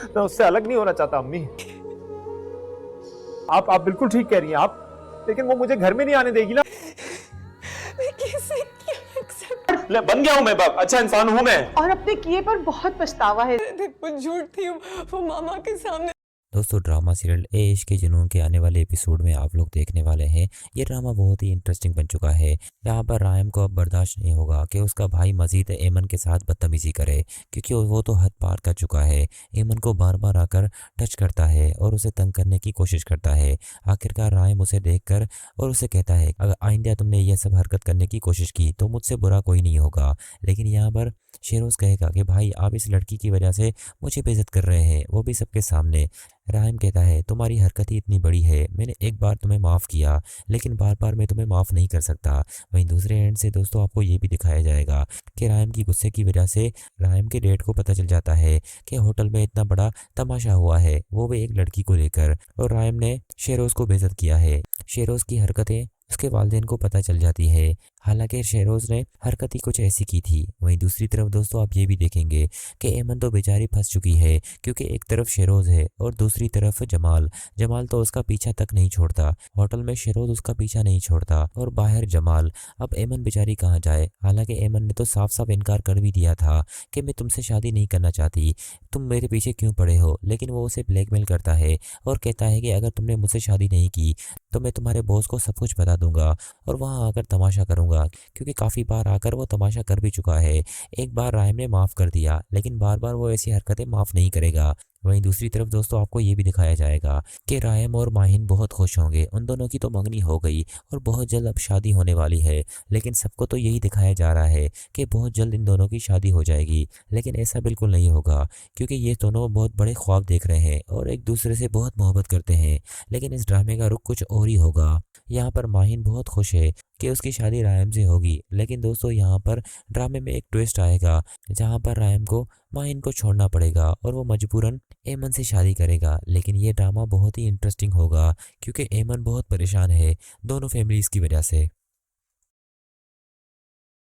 मैं उससे अलग नहीं होना चाहता अम्मी। आप बिल्कुल ठीक कह रही हैं आप, लेकिन वो मुझे घर में नहीं आने देगी ना। मैं कैसे क्या एक्सेप्ट। बन गया हूँ मैं, अच्छा इंसान हूँ मैं। और अपने किए पर बहुत पछतावा है। वो झूठ थी, वो मामा के सामने। दोस्तों ड्रामा सीरियल ए इश्क के जुनून के आने वाले एपिसोड में आप लोग देखने वाले हैं। ये ड्रामा बहुत ही इंटरेस्टिंग बन चुका है। यहाँ पर रायम को अब बर्दाश्त नहीं होगा कि उसका भाई मजीद एमन के साथ बदतमीजी करे, क्योंकि वो तो हद पार कर चुका है। एमन को बार बार आकर टच करता है और उसे तंग करने की कोशिश करता है। आखिरकार रायम उसे देखकर और उसे कहता है, अगर आइंदा तुमने यह सब हरकत करने की कोशिश की तो मुझसे बुरा कोई नहीं होगा। लेकिन यहाँ पर शेरोज कहेगा कि भाई आप इस लड़की की वजह से मुझे बेइज्जत कर रहे हैं, वो भी सबके सामने। राहिम कहता है, तुम्हारी हरकत ही इतनी बड़ी है, मैंने एक बार तुम्हें माफ़ किया लेकिन बार बार मैं तुम्हें माफ़ नहीं कर सकता। वहीं दूसरे एंड से दोस्तों आपको ये भी दिखाया जाएगा कि राहिम की गुस्से की वजह से राहिम के डेड को पता चल जाता है कि होटल में इतना बड़ा तमाशा हुआ है, वो भी एक लड़की को लेकर, और राहिम ने शेरोज को बेइज्जत किया है। शेरोज की हरकतें उसके वालिदैन को पता चल जाती है, हालांकि शेरोज ने हरकत ही कुछ ऐसी की थी। वहीं दूसरी तरफ दोस्तों आप ये भी देखेंगे कि एमन तो बेचारी फंस चुकी है, क्योंकि एक तरफ शेरोज है और दूसरी तरफ जमाल। जमाल तो उसका पीछा तक नहीं छोड़ता, होटल में शेरोज उसका पीछा नहीं छोड़ता और बाहर जमाल। अब एमन बेचारी कहाँ जाए? हालांकि एमन ने तो साफ साफ इनकार कर भी दिया था कि मैं तुमसे शादी नहीं करना चाहती, तुम मेरे पीछे क्यों पड़े हो। लेकिन वो उसे ब्लैकमेल करता है और कहता है कि अगर तुमने मुझसे शादी नहीं की तो मैं तुम्हारे बॉस को सब कुछ बता दूंगा और वहां आकर तमाशा करूंगा, क्योंकि काफ़ी बार आकर वो तमाशा कर भी चुका है। एक बार रायम ने माफ़ कर दिया, लेकिन बार बार वो ऐसी हरकतें माफ़ नहीं करेगा। वहीं दूसरी तरफ दोस्तों आपको ये भी दिखाया जाएगा कि रायम और माहिन बहुत खुश होंगे, उन दोनों की तो मंगनी हो गई और बहुत जल्द अब शादी होने वाली है। लेकिन सबको तो यही दिखाया जा रहा है कि बहुत जल्द इन दोनों की शादी हो जाएगी, लेकिन ऐसा बिल्कुल नहीं होगा, क्योंकि ये दोनों बहुत बड़े ख्वाब देख रहे हैं और एक दूसरे से बहुत मोहब्बत करते हैं। लेकिन इस ड्रामे का रुख कुछ और ही होगा। यहाँ पर माहिन बहुत खुश है कि उसकी शादी रायम से होगी, लेकिन दोस्तों यहाँ पर ड्रामे में एक ट्विस्ट आएगा जहाँ पर रायम को माहिन को छोड़ना पड़ेगा और वो मजबूरन एमन से शादी करेगा। लेकिन ये ड्रामा बहुत ही इंटरेस्टिंग होगा, क्योंकि एमन बहुत परेशान है दोनों फैमिलीज की वजह से।